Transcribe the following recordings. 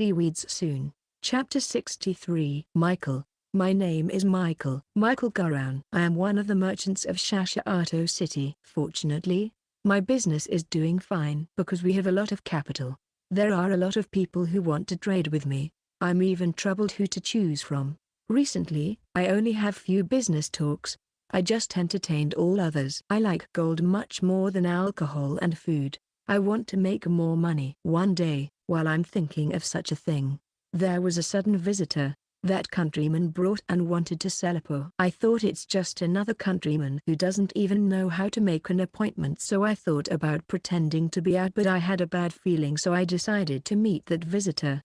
seaweeds soon. Chapter 63. Michael. My name is Michael. Michael Garan. I am one of the merchants of Shashato City. Fortunately, my business is doing fine because we have a lot of capital. There are a lot of people who want to trade with me. I'm even troubled who to choose from. Recently, I only have few business talks. I just entertained all others. I like gold much more than alcohol and food. I want to make more money. One day, while I'm thinking of such a thing, there was a sudden visitor. That countryman brought and wanted to sell a po. I thought it's just another countryman who doesn't even know how to make an appointment, so I thought about pretending to be out, but I had a bad feeling, so I decided to meet that visitor.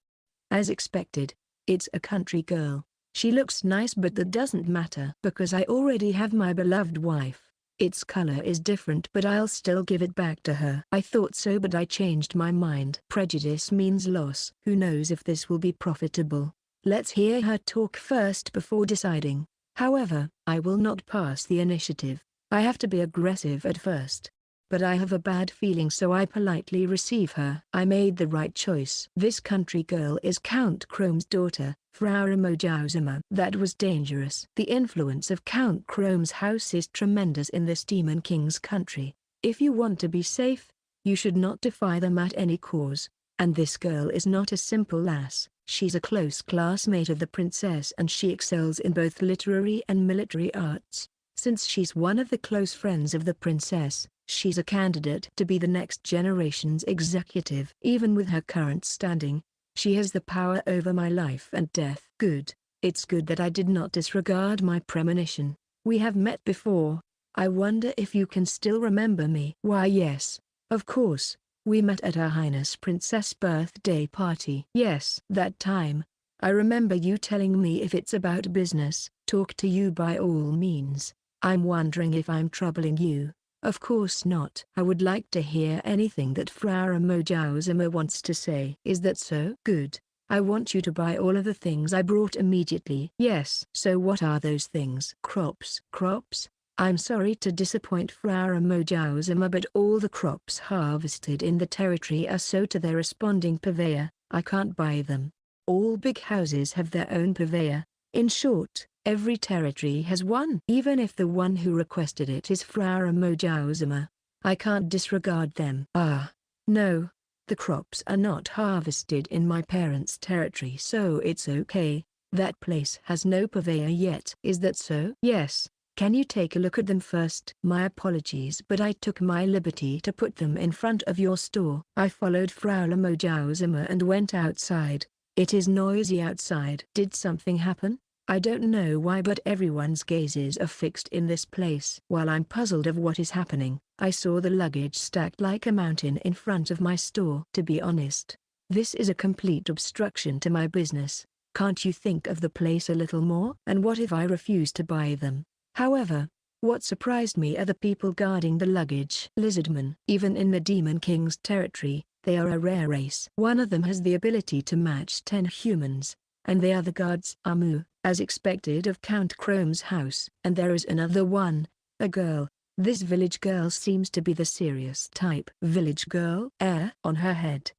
As expected, it's a country girl. She looks nice, but that doesn't matter because I already have my beloved wife. Its color is different, but I'll still give it back to her. I thought so, but I changed my mind. Prejudice means loss. Who knows if this will be profitable? Let's hear her talk first before deciding. However, I will not pass the initiative. I have to be aggressive at first. But I have a bad feeling, so I politely receive her. I made the right choice. This country girl is Count Chrome's daughter, Frau Mojauzima. That was dangerous. The influence of Count Chrome's house is tremendous in this Demon King's country. If you want to be safe, you should not defy them at any cause. And this girl is not a simple lass. She's a close classmate of the princess, and she excels in both literary and military arts. Since she's one of the close friends of the princess, she's a candidate to be the next generation's executive. Even with her current standing, she has the power over my life and death. Good. It's good that I did not disregard my premonition. We have met before. I wonder if you can still remember me. Why, yes. Of course. We met at Her Highness Princess' birthday party. Yes. That time. I remember you telling me if it's about business, talk to you by all means. I'm wondering if I'm troubling you. Of course not. I would like to hear anything that Frau Mojauzima wants to say. Is that so? Good. I want you to buy all of the things I brought immediately. Yes. So what are those things? Crops. Crops? I'm sorry to disappoint Frau Mojauzima, but all the crops harvested in the territory are sold to their responding purveyor. I can't buy them. All big houses have their own purveyor. In short, every territory has one. Even if the one who requested it is Frau Mojauzima, I can't disregard them. Ah, no. The crops are not harvested in my parents' territory, so it's okay. That place has no purveyor yet. Is that so? Yes. Can you take a look at them first? My apologies, but I took my liberty to put them in front of your store. I followed Frau Mojauzima and went outside. It is noisy outside. Did something happen? I don't know why, but everyone's gazes are fixed in this place. While I'm puzzled of what is happening, I saw the luggage stacked like a mountain in front of my store. To be honest, this is a complete obstruction to my business. Can't you think of the place a little more? And what if I refuse to buy them? However, what surprised me are the people guarding the luggage. Lizardmen. Even in the Demon King's territory, they are a rare race. One of them has the ability to match 10 humans, and they are the guards. Amu, as expected of Count Chrome's house. And there is another one, a girl. This village girl seems to be the serious type. Village girl? On her head.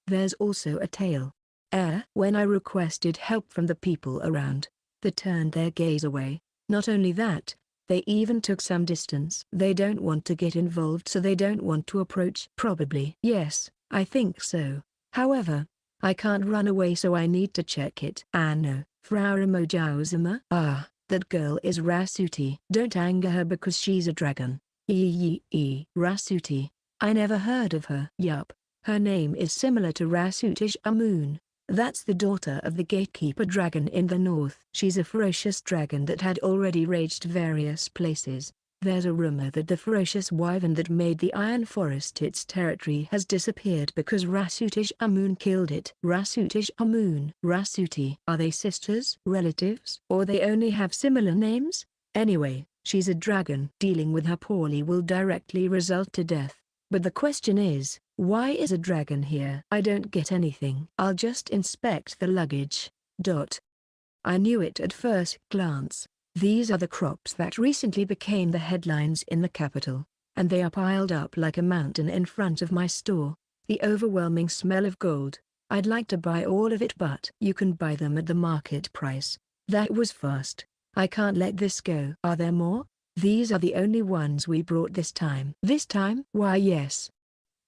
There's also a tail. When I requested help from the people around, they turned their gaze away. Not only that, they even took some distance. They don't want to get involved, so they don't want to approach. Probably. Yes, I think so. However, I can't run away, so I need to check it. No, Frau Mojauzima. That girl is Rasuti. Don't anger her because she's a dragon. Rasuti. I never heard of her. Yup. Her name is similar to Rasutish Amun. That's the daughter of the gatekeeper dragon in the north. She's a ferocious dragon that had already raged various places. There's a rumor that the ferocious wyvern that made the Iron Forest its territory has disappeared because Rasutish Amun killed it. Rasutish Amun. Rasuti. Are they sisters, relatives, or they only have similar names? Anyway, she's a dragon. Dealing with her poorly will directly result to death. But the question is, why is a dragon here? I don't get anything. I'll just inspect the luggage. I knew it at first glance. These are the crops that recently became the headlines in the capital, and they are piled up like a mountain in front of my store. The overwhelming smell of gold, I'd like to buy all of it, but you can buy them at the market price. That was fast. I can't let this go. Are there more? These are the only ones we brought this time. This time? Why yes.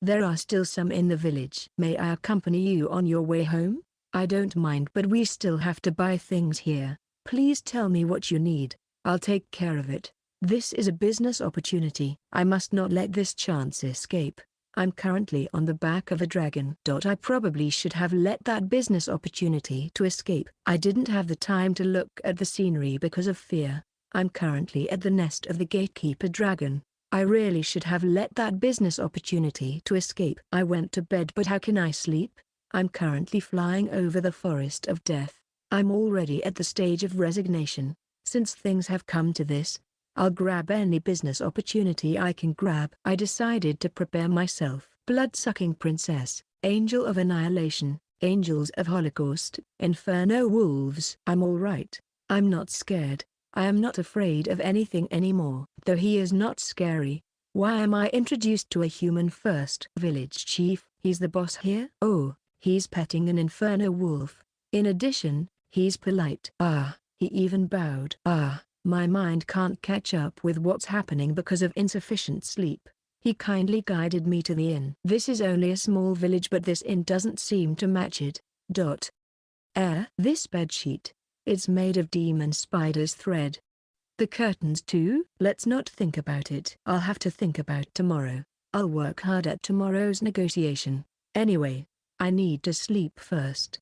There are still some in the village. May I accompany you on your way home? I don't mind, but we still have to buy things here. Please tell me what you need. I'll take care of it. This is a business opportunity. I must not let this chance escape. I'm currently on the back of a dragon. I probably should have let that business opportunity to escape. I didn't have the time to look at the scenery because of fear. I'm currently at the nest of the gatekeeper dragon. I really should have let that business opportunity to escape. I went to bed, but how can I sleep? I'm currently flying over the forest of death. I'm already at the stage of resignation. Since things have come to this, I'll grab any business opportunity I can grab. I decided to prepare myself. Blood-sucking princess, angel of annihilation, angels of holocaust, inferno wolves. I'm all right. I'm not scared. I am not afraid of anything anymore. Though he is not scary. Why am I introduced to a human first? Village chief, he's the boss here? Oh, he's petting an inferno wolf. In addition, he's polite. Ah, he even bowed. Ah, my mind can't catch up with what's happening because of insufficient sleep. He kindly guided me to the inn. This is only a small village, but this inn doesn't seem to match it. This bedsheet. It's made of demon spider's thread. The curtains too? Let's not think about it. I'll have to think about tomorrow. I'll work hard at tomorrow's negotiation. Anyway, I need to sleep first.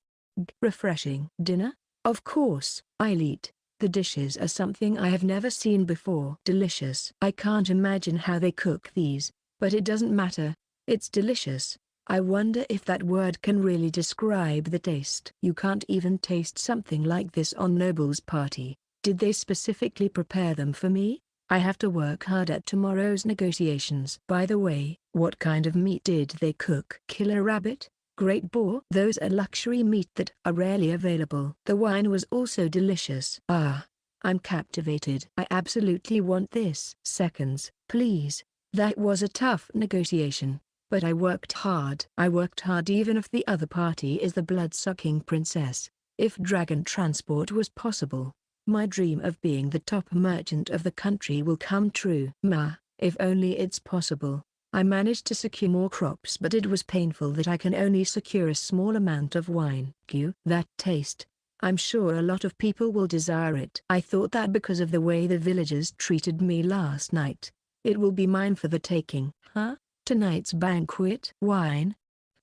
Refreshing. Dinner? Of course, I'll eat. The dishes are something I have never seen before. Delicious. I can't imagine how they cook these, but it doesn't matter. It's delicious. I wonder if that word can really describe the taste. You can't even taste something like this on Noble's party. Did they specifically prepare them for me? I have to work hard at tomorrow's negotiations. By the way, what kind of meat did they cook? Killer rabbit? Great boar? Those are luxury meat that are rarely available. The wine was also delicious. Ah, I'm captivated. I absolutely want this. Seconds, please. That was a tough negotiation. But I worked hard. I worked hard even if the other party is the blood-sucking princess. If dragon transport was possible, my dream of being the top merchant of the country will come true. If only it's possible. I managed to secure more crops, but it was painful that I can only secure a small amount of wine. That taste. I'm sure a lot of people will desire it. I thought that because of the way the villagers treated me last night, it will be mine for the taking. Tonight's banquet wine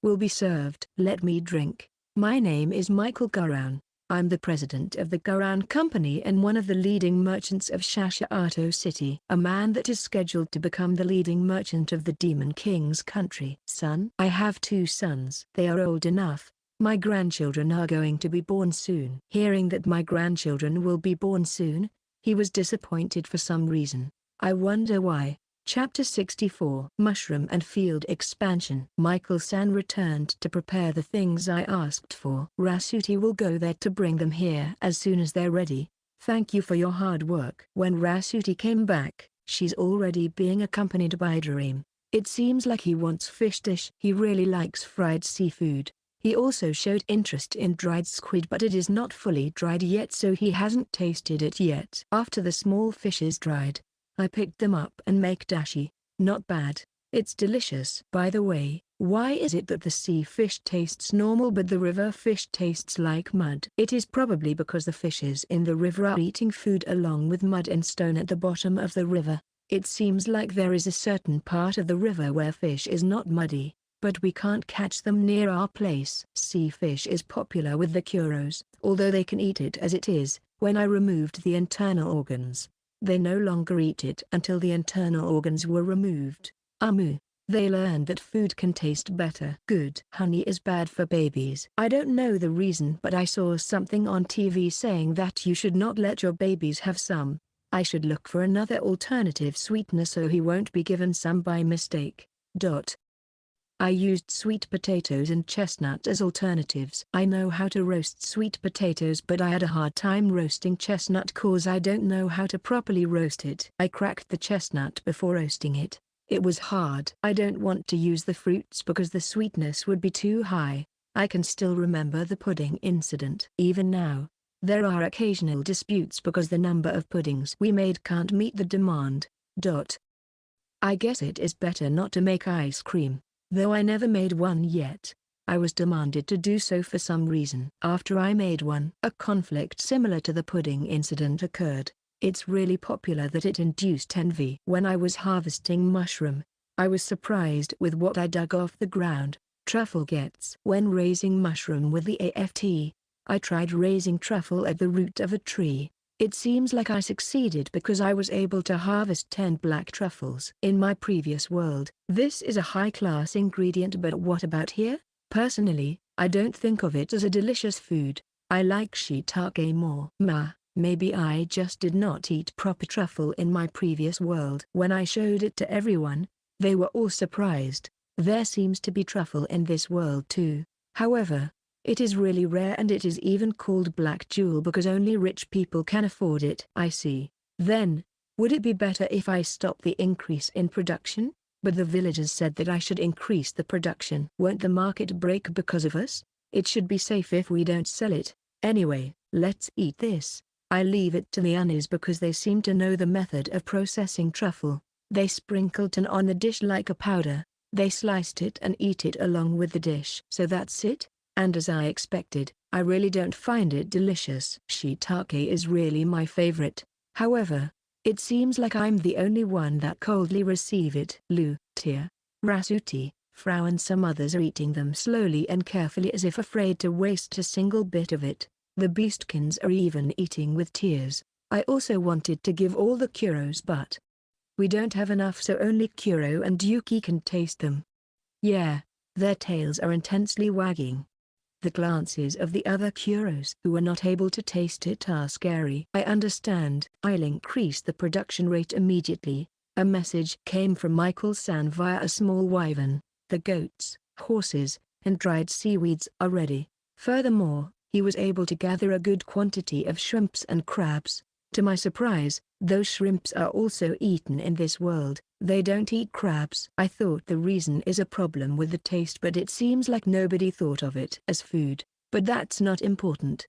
will be served. Let me drink. My name is Michael Garan. I'm the president of the Garan Company and one of the leading merchants of Shashato City. A man that is scheduled to become the leading merchant of the Demon King's country. Son? I have 2 sons. They are old enough. My grandchildren are going to be born soon. Hearing that my grandchildren will be born soon, he was disappointed for some reason. I wonder why. Chapter 64. Mushroom and Field Expansion. Michael-san returned to prepare the things I asked for. Rasuti will go there to bring them here as soon as they're ready. Thank you for your hard work. When Rasuti came back, she's already being accompanied by Dream. It seems like he wants fish dish. He really likes fried seafood. He also showed interest in dried squid, but it is not fully dried yet, so he hasn't tasted it yet. After the small fish is dried, I picked them up and make dashi. Not bad. It's delicious. By the way, why is it that the sea fish tastes normal but the river fish tastes like mud? It is probably because the fishes in the river are eating food along with mud and stone at the bottom of the river. It seems like there is a certain part of the river where fish is not muddy, but we can't catch them near our place. Sea fish is popular with the Kuros, although they can eat it as it is. When I removed the internal organs, they no longer eat it until the internal organs were removed. They learned that food can taste better. Good. Honey is bad for babies. I don't know the reason, but I saw something on TV saying that you should not let your babies have some. I should look for another alternative sweetener so he won't be given some by mistake. I used sweet potatoes and chestnut as alternatives. I know how to roast sweet potatoes, but I had a hard time roasting chestnut cause I don't know how to properly roast it. I cracked the chestnut before roasting it. It was hard. I don't want to use the fruits because the sweetness would be too high. I can still remember the pudding incident. Even now, there are occasional disputes because the number of puddings we made can't meet the demand. I guess it is better not to make ice cream, though I never made one yet. I was demanded to do so for some reason. After I made one, a conflict similar to the pudding incident occurred. It's really popular that it induced envy. When I was harvesting mushroom, I was surprised with what I dug off the ground. Truffle gets. When raising mushroom with the AFT, I tried raising truffle at the root of a tree. It seems like I succeeded because I was able to harvest 10 black truffles. In my previous world, this is a high-class ingredient, but what about here? Personally, I don't think of it as a delicious food. I like shiitake more. Maybe I just did not eat proper truffle in my previous world. When I showed it to everyone, they were all surprised. There seems to be truffle in this world too. However, it is really rare, and it is even called black jewel because only rich people can afford it. I see. Then, would it be better if I stop the increase in production? But the villagers said that I should increase the production. Won't the market break because of us? It should be safe if we don't sell it. Anyway, let's eat this. I leave it to the Unis because they seem to know the method of processing truffle. They sprinkled it on the dish like a powder. They sliced it and eat it along with the dish. So that's it? And as I expected, I really don't find it delicious. Shiitake is really my favorite. However, it seems like I'm the only one that coldly receive it. Lu, Tia, Rasuti, Frau and some others are eating them slowly and carefully as if afraid to waste a single bit of it. The beastkins are even eating with tears. I also wanted to give all the Kuros, but we don't have enough, so only Kuro and Yuki can taste them. Yeah, their tails are intensely wagging. The glances of the other Kuros who are not able to taste it are scary. I understand. I'll increase the production rate immediately. A message came from Michael-san via a small wyvern. The goats, horses, and dried seaweeds are ready. Furthermore, he was able to gather a good quantity of shrimps and crabs. To my surprise, those shrimps are also eaten in this world. They don't eat crabs. I thought the reason is a problem with the taste, but it seems like nobody thought of it as food. But that's not important.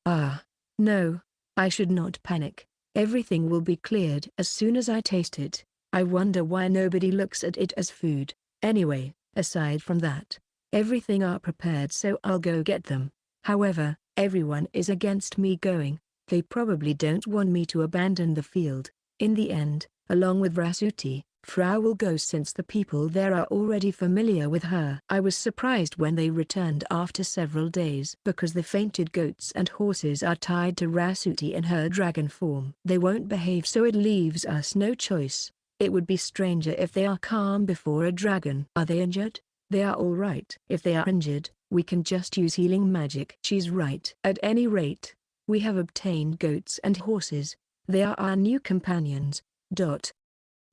No, I should not panic. Everything will be cleared as soon as I taste it. I wonder why nobody looks at it as food. Anyway, aside from that, everything are prepared, so I'll go get them. However, everyone is against me going. They probably don't want me to abandon the field. In the end, along with Rasuti, Frau will go since the people there are already familiar with her. I was surprised when they returned after several days because the fainted goats and horses are tied to Rasuti in her dragon form. They won't behave, so it leaves us no choice. It would be stranger if they are calm before a dragon. Are they injured? They are all right. If they are injured, we can just use healing magic. She's right. At any rate, we have obtained goats and horses. They are our new companions.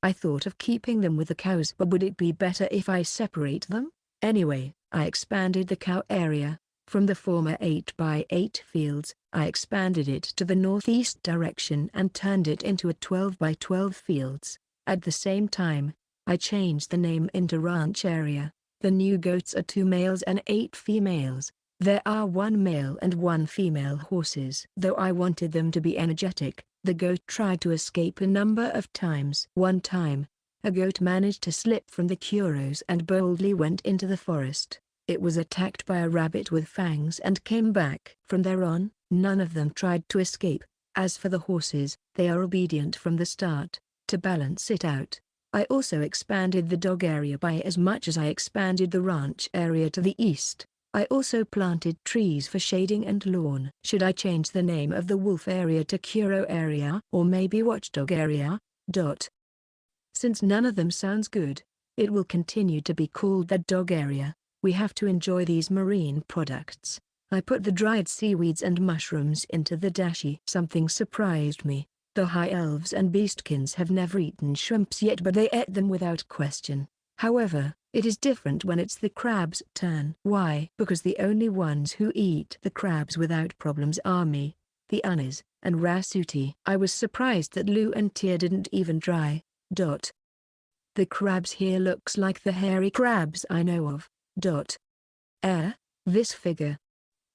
I thought of keeping them with the cows, but would it be better if I separate them? Anyway, I expanded the cow area. From the former 8x8 fields, I expanded it to the northeast direction and turned it into a 12x12 fields. At the same time, I changed the name into ranch area. The new goats are 2 males and 8 females. There are 1 male and 1 female horses. Though I wanted them to be energetic, the goat tried to escape a number of times. One time, a goat managed to slip from the Kuros and boldly went into the forest. It was attacked by a rabbit with fangs and came back. From there on, none of them tried to escape. As for the horses, they are obedient from the start. To balance it out, I also expanded the dog area by as much as I expanded the ranch area to the east. I also planted trees for shading and lawn. Should I change the name of the wolf area to Kuro area or maybe watchdog area? Since none of them sounds good, it will continue to be called the dog area. We have to enjoy these marine products. I put the dried seaweeds and mushrooms into the dashi. Something surprised me. The high elves and beastkins have never eaten shrimps yet, but they ate them without question. However, it is different when it's the crab's turn. Why? Because the only ones who eat the crabs without problems are me, the Unis, and Rasuti. I was surprised that Lu and Tia didn't even try. The crabs here looks like the hairy crabs I know of. This figure,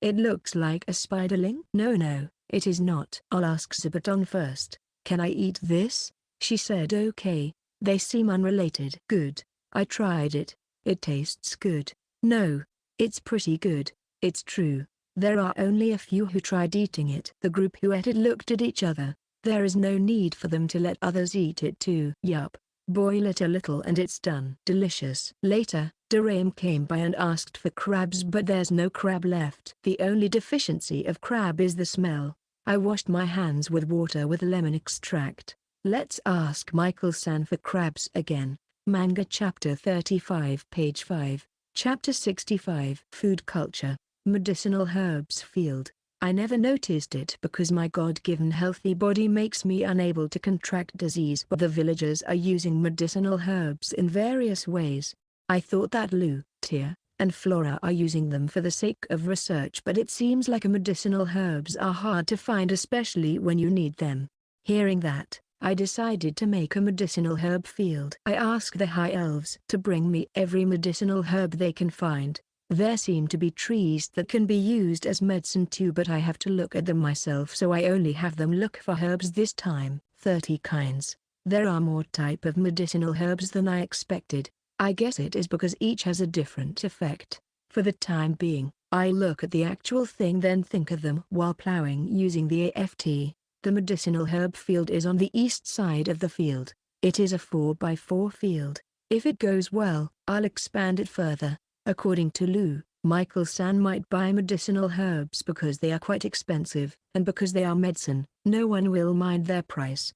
It looks like a spiderling. No, it is not. I'll ask Zubaton first. Can I eat this? She said okay. They seem unrelated. Good. I tried it. It tastes good. No. It's pretty good. It's true. There are only a few who tried eating it. The group who ate it looked at each other. There is no need for them to let others eat it too. Yup. Boil it a little and it's done. Delicious. Later, Duraim came by and asked for crabs, but there's no crab left. The only deficiency of crab is the smell. I washed my hands with water with lemon extract. Let's ask Michael-san for crabs again. Manga Chapter 35 Page 5. Chapter 65 Food Culture, Medicinal Herbs Field. I never noticed it because my God-given healthy body makes me unable to contract disease, but the villagers are using medicinal herbs in various ways. I thought that Lu, Tia, and Flora are using them for the sake of research, but it seems like medicinal herbs are hard to find, especially when you need them. Hearing that, I decided to make a medicinal herb field. I asked the high elves to bring me every medicinal herb they can find. There seem to be trees that can be used as medicine too, but I have to look at them myself, so I only have them look for herbs this time. 30 kinds. There are more type of medicinal herbs than I expected. I guess it is because each has a different effect. For the time being, I look at the actual thing then think of them while plowing using the AFT. The medicinal herb field is on the east side of the field. It is a 4x4 field. If it goes well, I'll expand it further. According to Lu, Michael-san might buy medicinal herbs because they are quite expensive, and because they are medicine, no one will mind their price.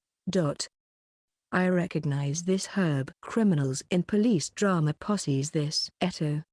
I recognize this herb. Criminals in police drama posses this. Eto.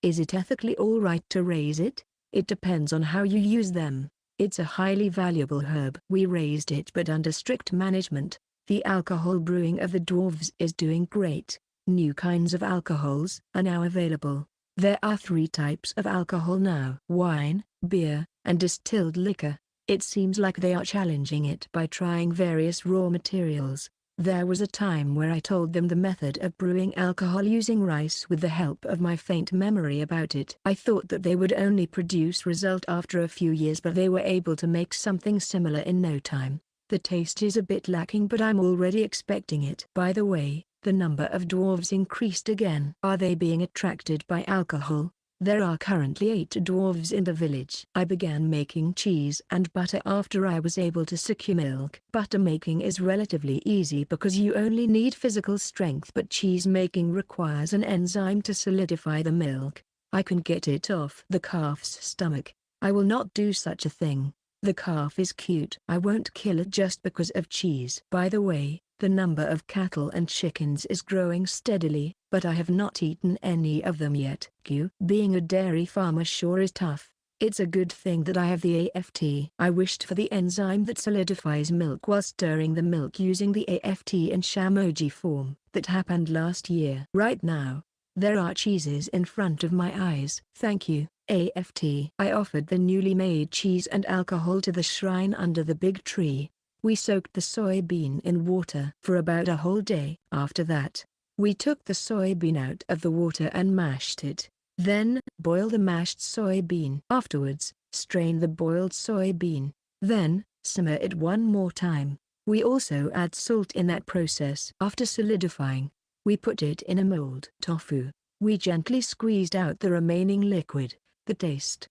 Is it ethically alright to raise it? It depends on how you use them. It's a highly valuable herb. We raised it but under strict management. The alcohol brewing of the dwarves is doing great. New kinds of alcohols are now available. There are 3 types of alcohol now: wine, beer, and distilled liquor. It seems like they are challenging it by trying various raw materials. There was a time where I told them the method of brewing alcohol using rice with the help of my faint memory about it. I thought that they would only produce result after a few years, but they were able to make something similar in no time. The taste is a bit lacking, but I'm already expecting it. By the way, the number of dwarves increased again. Are they being attracted by alcohol? There are currently 8 dwarves in the village. I began making cheese and butter after I was able to secure milk. Butter making is relatively easy because you only need physical strength, but cheese making requires an enzyme to solidify the milk. I can get it off the calf's stomach. I will not do such a thing. The calf is cute. I won't kill it just because of cheese. By the way, the number of cattle and chickens is growing steadily, but I have not eaten any of them yet. Being a dairy farmer sure is tough. It's a good thing that I have the AFT. I wished for the enzyme that solidifies milk while stirring the milk using the AFT in shamoji form. That happened last year. Right now, there are cheeses in front of my eyes. Thank you, AFT. I offered the newly made cheese and alcohol to the shrine under the big tree. We soaked the soybean in water for about a whole day. After that, we took the soybean out of the water and mashed it. Then, boil the mashed soybean. Afterwards, strain the boiled soybean. Then, simmer it one more time. We also add salt in that process. After solidifying, we put it in a mold. Tofu. We gently squeezed out the remaining liquid. The taste.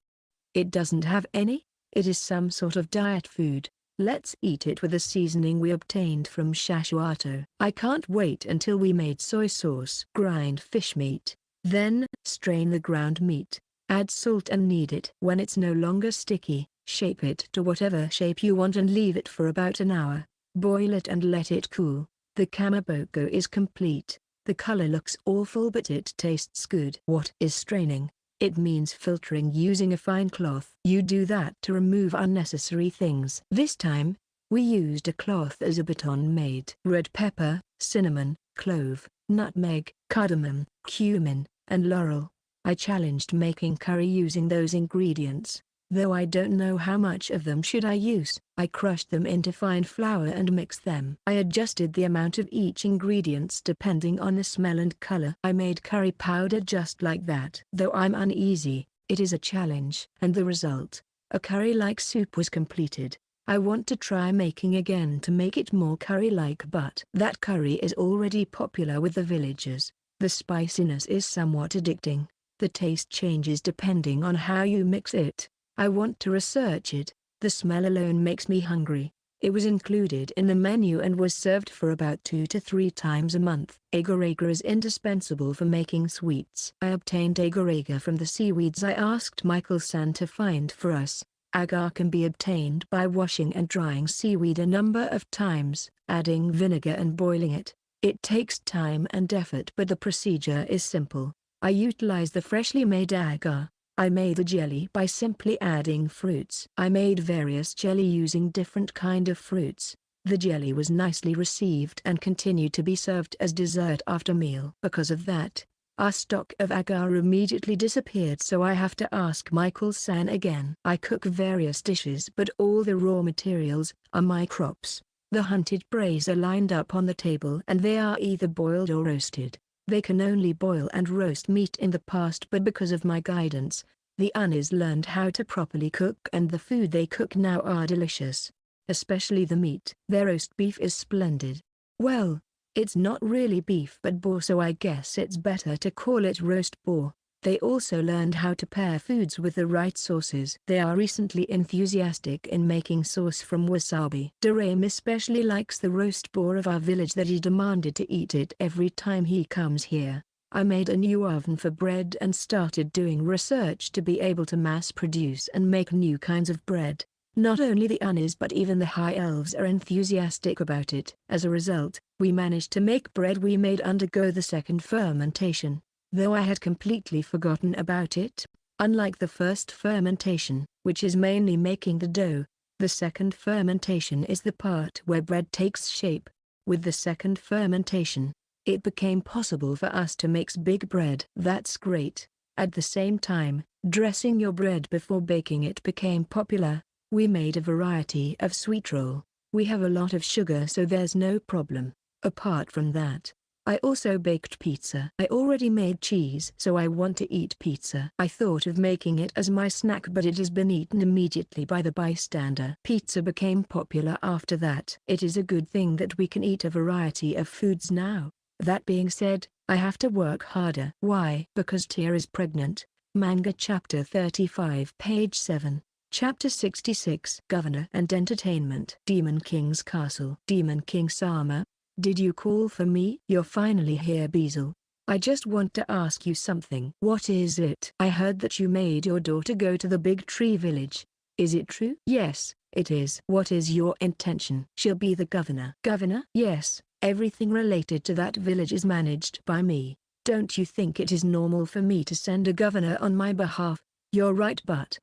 It doesn't have any. It is some sort of diet food. Let's eat it with the seasoning we obtained from Shashuato. I can't wait until we made soy sauce. Grind fish meat. Then, strain the ground meat. Add salt and knead it. When it's no longer sticky, shape it to whatever shape you want and leave it for about an hour. Boil it and let it cool. The kamaboko is complete. The color looks awful but it tastes good. What is straining? It means filtering using a fine cloth. You do that to remove unnecessary things. This time, we used a cloth as a baton made. Red pepper, cinnamon, clove, nutmeg, cardamom, cumin, and laurel. I challenged making curry using those ingredients, though I don't know how much of them should I use. I crushed them into fine flour and mixed them. I adjusted the amount of each ingredients depending on the smell and color. I made curry powder just like that. Though I'm uneasy, It is a challenge. And the result, a curry-like soup was completed. I want to try making again to make it more curry-like, but that curry is already popular with the villagers. The spiciness is somewhat addicting. The taste changes depending on how you mix it. I want to research it. The smell alone makes me hungry. It was included in the menu and was served for about 2 to 3 times a month. Agar-agar is indispensable for making sweets. I obtained agar-agar from the seaweeds I asked Michael-san to find for us. Agar can be obtained by washing and drying seaweed a number of times, adding vinegar and boiling it. It takes time and effort, but the procedure is simple. I utilize the freshly made agar. I made the jelly by simply adding fruits. I made various jelly using different kind of fruits. The jelly was nicely received and continued to be served as dessert after meal. Because of that, our stock of agar immediately disappeared, so I have to ask Michael-san again. I cook various dishes, but all the raw materials are my crops. The hunted praise are lined up on the table and they are either boiled or roasted. They can only boil and roast meat in the past, but because of my guidance, the Unis learned how to properly cook, and the food they cook now are delicious. Especially the meat. Their roast beef is splendid. Well, it's not really beef but boar, so I guess it's better to call it roast boar. They also learned how to pair foods with the right sauces. They are recently enthusiastic in making sauce from wasabi. Doraemon especially likes the roast boar of our village that he demanded to eat it every time he comes here. I made a new oven for bread and started doing research to be able to mass produce and make new kinds of bread. Not only the Unis but even the high elves are enthusiastic about it. As a result, we managed to make bread we made undergo the second fermentation. Though I had completely forgotten about it. Unlike the first fermentation, which is mainly making the dough, the second fermentation is the part where bread takes shape. With the second fermentation, it became possible for us to make big bread. That's great. At the same time, dressing your bread before baking it became popular. We made a variety of sweet roll. We have a lot of sugar, so there's no problem. Apart from that, I also baked pizza. I already made cheese, so I want to eat pizza. I thought of making it as my snack, but it has been eaten immediately by the bystander. Pizza became popular after that. It is a good thing that we can eat a variety of foods now. That being said, I have to work harder. Why? Because Tia is pregnant. Manga chapter 35 page 7. Chapter 66 Governor and Entertainment. Demon King's Castle. Demon King Sama. Did you call for me? You're finally here, Beezle. I just want to ask you something. What is it? I heard that you made your daughter go to the Big Tree Village. Is it true? Yes, it is. What is your intention? She'll be the governor. Governor? Yes, everything related to that village is managed by me. Don't you think it is normal for me to send a governor on my behalf? You're right, but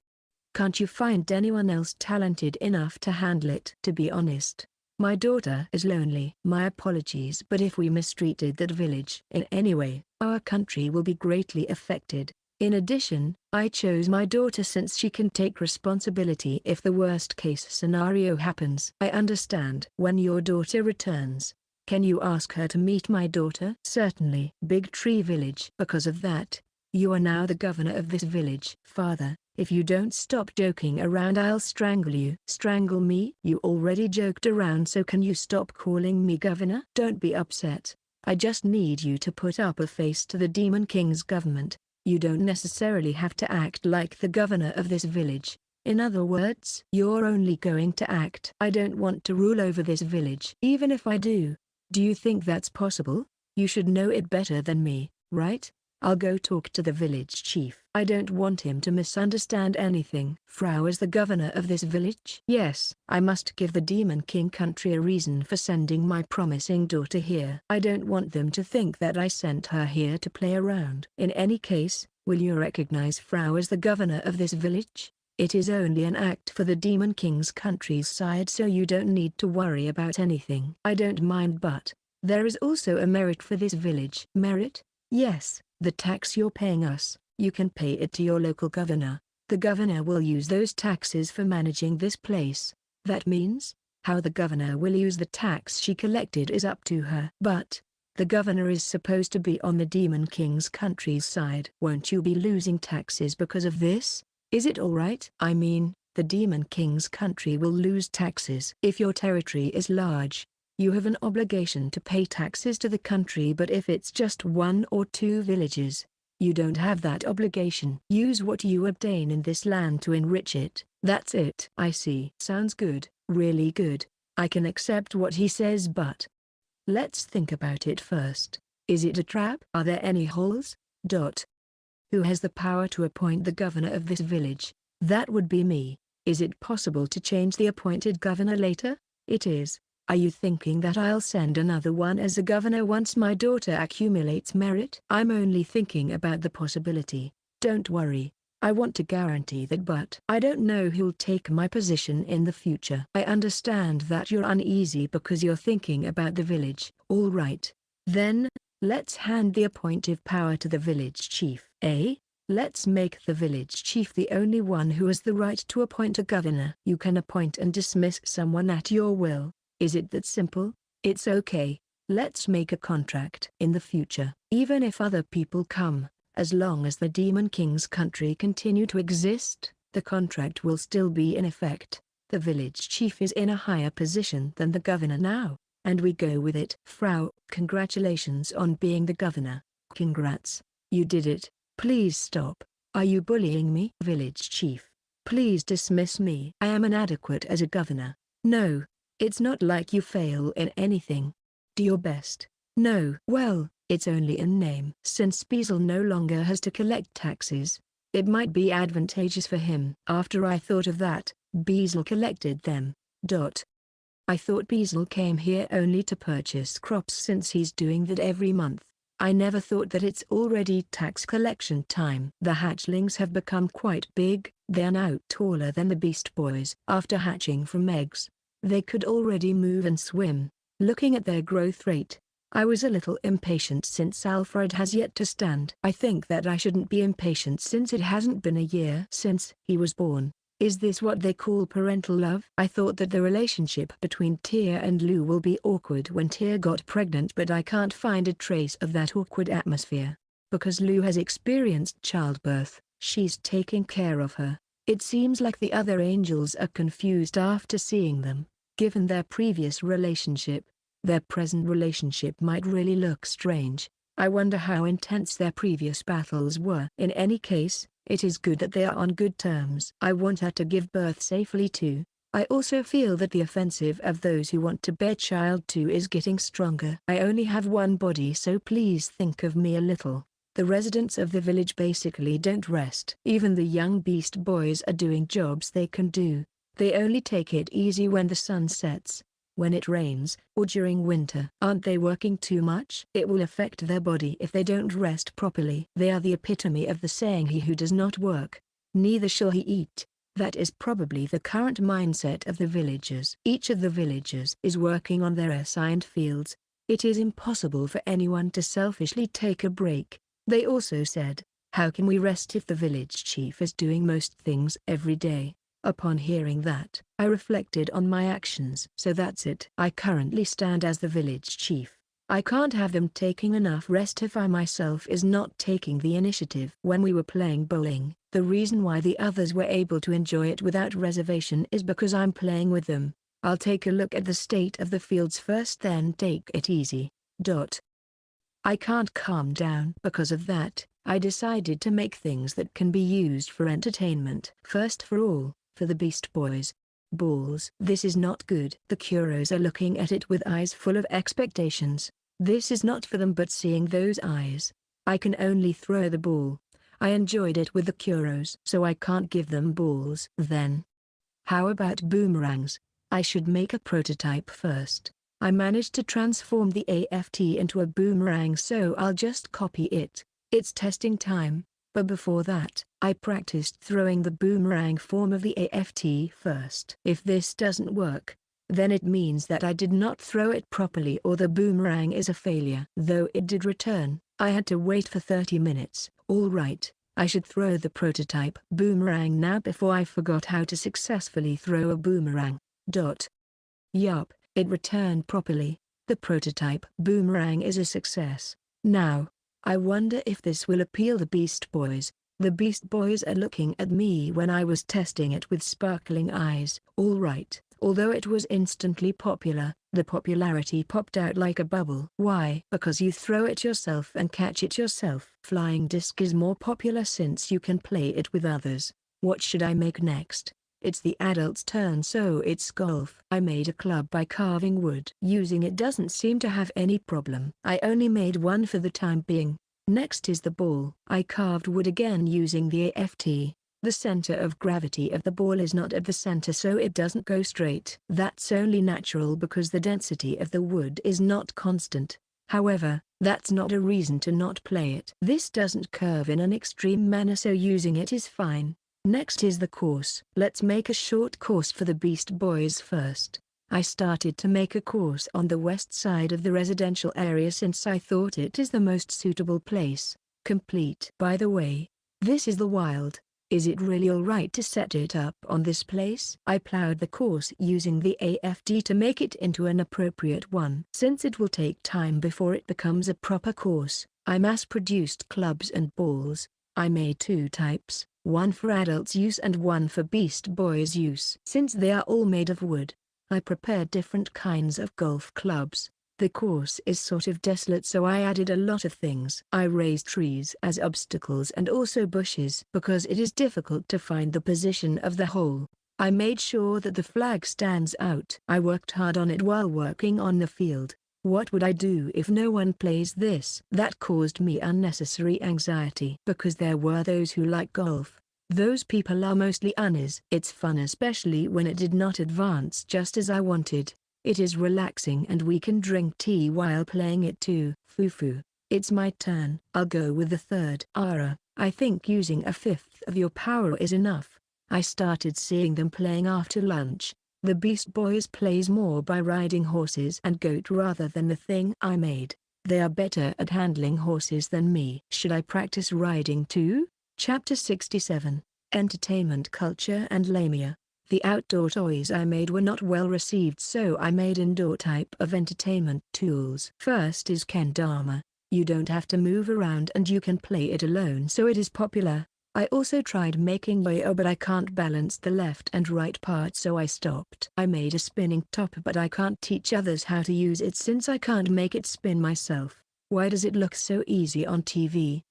can't you find anyone else talented enough to handle it? To be honest, my daughter is lonely. My apologies, but if we mistreated that village in any way, our country will be greatly affected. In addition, I chose my daughter since she can take responsibility if the worst case scenario happens. I understand. When your daughter returns, can you ask her to meet my daughter? Certainly. Big Tree Village. Because of that, you are now the governor of this village. Father, if you don't stop joking around, I'll strangle you. Strangle me? You already joked around, so can you stop calling me governor? Don't be upset. I just need you to put up a face to the Demon King's government. You don't necessarily have to act like the governor of this village. In other words, you're only going to act. I don't want to rule over this village. Even if I do you think that's possible? You should know it better than me, right? I'll go talk to the village chief. I don't want him to misunderstand anything. Frau is the governor of this village? Yes. I must give the Demon King country a reason for sending my promising daughter here. I don't want them to think that I sent her here to play around. In any case, will you recognize Frau as the governor of this village? It is only an act for the Demon King's country's side, so you don't need to worry about anything. I don't mind, but there is also a merit for this village. Merit? Yes. The tax you're paying us, you can pay it to your local governor. The governor will use those taxes for managing this place. That means, how the governor will use the tax she collected is up to her. But The governor is supposed to be on the Demon King's country's side. Won't you be losing taxes because of this? Is it alright? I mean, the Demon King's country will lose taxes. If your territory is large, you have an obligation to pay taxes to the country, but if it's just 1 or 2 villages, you don't have that obligation. Use what you obtain in this land to enrich it. That's it. I see. Sounds good, really good. I can accept what he says, but let's think about it first. Is it a trap? Are there any holes? Who has the power to appoint the governor of this village? That would be me. Is it possible to change the appointed governor later? It is. Are you thinking that I'll send another one as a governor once my daughter accumulates merit? I'm only thinking about the possibility. Don't worry. I want to guarantee that, but I don't know who'll take my position in the future. I understand that you're uneasy because you're thinking about the village. All right. Then, let's hand the appointive power to the village chief. Let's make the village chief the only one who has the right to appoint a governor. You can appoint and dismiss someone at your will. Is it that simple? It's okay. Let's make a contract. In the future, even if other people come, as long as the Demon King's country continue to exist, the contract will still be in effect. The village chief is in a higher position than the governor now, and we go with it. Frau, congratulations on being the governor. Congrats. You did it. Please stop. Are you bullying me? Village chief, please dismiss me. I am inadequate as a governor. No. It's not like you fail in anything. Do your best. No. Well, it's only in name. Since Beazle no longer has to collect taxes, it might be advantageous for him. After I thought of that, Beazle collected them. I thought Beazle came here only to purchase crops since he's doing that every month. I never thought that it's already tax collection time. The hatchlings have become quite big. They are now taller than the Beast Boys. After hatching from eggs, they could already move and swim. Looking at their growth rate, I was a little impatient since Alfred has yet to stand. I think that I shouldn't be impatient since it hasn't been a year since he was born. Is this what they call parental love? I thought that the relationship between Tia and Lou will be awkward when Tia got pregnant, but I can't find a trace of that awkward atmosphere. Because Lou has experienced childbirth, she's taking care of her. It seems like the other angels are confused after seeing them. Given their previous relationship, their present relationship might really look strange. I wonder how intense their previous battles were. In any case, it is good that they are on good terms. I want her to give birth safely too. I also feel that the offensive of those who want to bear child too is getting stronger. I only have one body, so please think of me a little. The residents of the village basically don't rest. Even the young Beast Boys are doing jobs they can do. They only take it easy when the sun sets, when it rains, or during winter. Aren't they working too much? It will affect their body if they don't rest properly. They are the epitome of the saying, he who does not work, neither shall he eat. That is probably the current mindset of the villagers. Each of the villagers is working on their assigned fields. It is impossible for anyone to selfishly take a break. They also said, how can we rest if the village chief is doing most things every day? Upon hearing that, I reflected on my actions. So that's it. I currently stand as the village chief. I can't have them taking enough rest if I myself is not taking the initiative. When we were playing bowling, the reason why the others were able to enjoy it without reservation is because I'm playing with them. I'll take a look at the state of the fields first, then take it easy. I can't calm down. Because of that, I decided to make things that can be used for entertainment. First for all, for the Beast Boys. Balls. This is not good. The Kuros are looking at it with eyes full of expectations. This is not for them, but seeing those eyes, I can only throw the ball. I enjoyed it with the Kuros, so I can't give them balls. Then, how about boomerangs? I should make a prototype first. I managed to transform the AFT into a boomerang, so I'll just copy it. It's testing time, but before that, I practiced throwing the boomerang form of the AFT first. If this doesn't work, then it means that I did not throw it properly or the boomerang is a failure. Though it did return, I had to wait for 30 minutes. Alright, I should throw the prototype boomerang now before I forgot how to successfully throw a boomerang. Yup, it returned properly. The prototype boomerang is a success. Now, I wonder if this will appeal the Beast Boys. The Beast Boys are looking at me when I was testing it with sparkling eyes. Alright, although it was instantly popular, the popularity popped out like a bubble. Why? Because you throw it yourself and catch it yourself. Flying disc is more popular since you can play it with others. What should I make next? It's the adult's turn, so it's golf. I made a club by carving wood. Using it doesn't seem to have any problem. I only made one for the time being. Next is the ball. I carved wood again using the AFT. The center of gravity of the ball is not at the center, so it doesn't go straight. That's only natural because the density of the wood is not constant. However, that's not a reason to not play it. This doesn't curve in an extreme manner, so using it is fine. Next is the course. Let's make a short course for the Beast Boys first. I started to make a course on the west side of the residential area since I thought it is the most suitable place. Complete. By the way, this is the wild. Is it really alright to set it up on this place? I plowed the course using the AFD to make it into an appropriate one. Since it will take time before it becomes a proper course, I mass-produced clubs and balls. I made two types, one for adults' use and one for Beast Boys' use. Since they are all made of wood, I prepared different kinds of golf clubs. The course is sort of desolate, so I added a lot of things. I raised trees as obstacles and also bushes because it is difficult to find the position of the hole. I made sure that the flag stands out. I worked hard on it while working on the field. What would I do if no one plays this? That caused me unnecessary anxiety because there were those who like golf. Those people are mostly unis. It's fun, especially when it did not advance just as I wanted. It is relaxing and we can drink tea while playing it too. Fufu. It's my turn. I'll go with the third. Ara, I think using a fifth of your power is enough. I started seeing them playing after lunch. The Beast Boys plays more by riding horses and goat rather than the thing I made. They are better at handling horses than me. Should I practice riding too? Chapter 67. Entertainment Culture and Lamia. The outdoor toys I made were not well received, so I made indoor type of entertainment tools. First is kendama. You don't have to move around and you can play it alone, so it is popular. I also tried making yo-yo, but I can't balance the left and right part, so I stopped. I made a spinning top, but I can't teach others how to use it since I can't make it spin myself. Why does it look so easy on TV?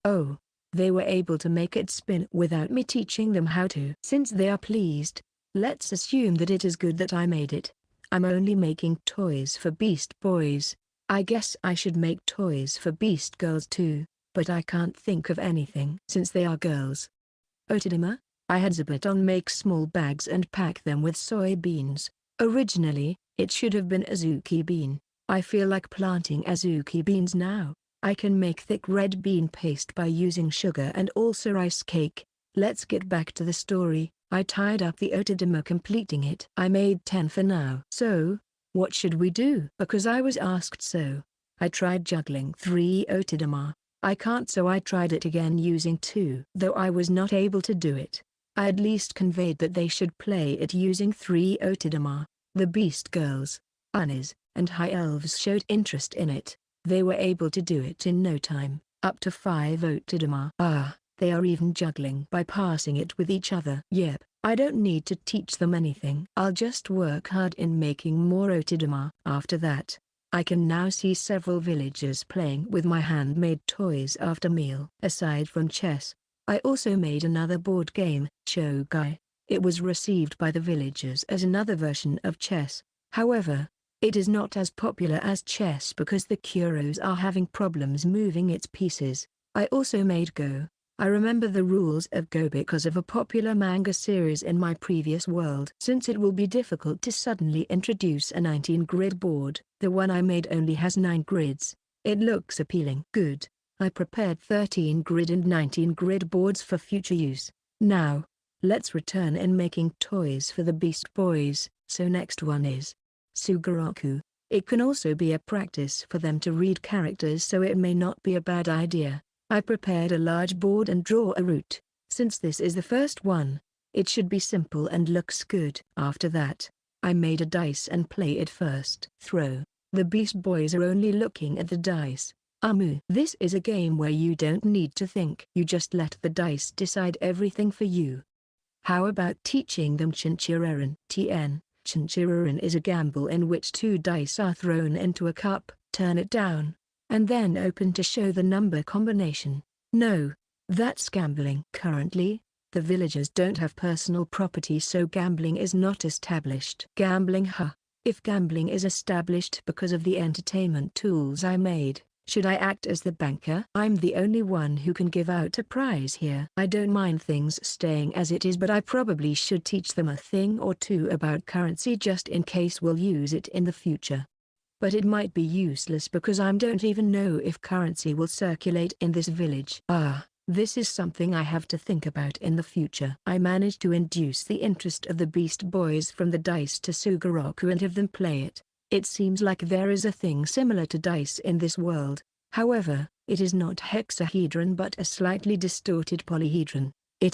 Oh, they were able to make it spin without me teaching them how to. Since they are pleased, let's assume that it is good that I made it. I'm only making toys for Beast Boys. I guess I should make toys for Beast Girls too. But I can't think of anything since they are girls. Otodama, I had Zabuton make small bags and pack them with soybeans. Originally, it should have been azuki bean. I feel like planting azuki beans now. I can make thick red bean paste by using sugar and also rice cake. Let's get back to the story. I tied up the Otodama, completing it. I made 10 for now. So, what should we do? Because I was asked so. I tried juggling 3 Otodama. I can't, so I tried it again using 2. Though I was not able to do it, I at least conveyed that they should play it using 3 Otodama. The Beast Girls, Unis, and High Elves showed interest in it. They were able to do it in no time, up to 5 Otodama. They are even juggling by passing it with each other. Yep, I don't need to teach them anything. I'll just work hard in making more Otodama. After that, I can now see several villagers playing with my handmade toys after meal. Aside from chess, I also made another board game, Shogai. It was received by the villagers as another version of chess. However, it is not as popular as chess because the Kuros are having problems moving its pieces. I also made Go. I remember the rules of Go because of a popular manga series in my previous world. Since it will be difficult to suddenly introduce a 19-grid board, the one I made only has 9 grids. It looks appealing. Good. I prepared 13-grid and 19-grid boards for future use. Now, let's return in making toys for the Beast Boys. So next one is Sugaraku. It can also be a practice for them to read characters, so it may not be a bad idea. I prepared a large board and draw a route. Since this is the first one, it should be simple and looks good. After that, I made a dice and play it first. Throw. The Beast Boys are only looking at the dice. This is a game where you don't need to think. You just let the dice decide everything for you. How about teaching them Chinchiraren? Chinchiraren is a gamble in which 2 dice are thrown into a cup, turn it down, and then open to show the number combination. No, that's gambling. Currently, the villagers don't have personal property, so gambling is not established. Gambling, If gambling is established because of the entertainment tools I made, should I act as the banker? I'm the only one who can give out a prize here. I don't mind things staying as it is, but I probably should teach them a thing or two about currency just in case we'll use it in the future. But it might be useless because I don't even know if currency will circulate in this village. This is something I have to think about in the future. I managed to induce the interest of the Beast Boys from the dice to Sugoroku and have them play it. It seems like there is a thing similar to dice in this world. However, it is not hexahedron but a slightly distorted polyhedron.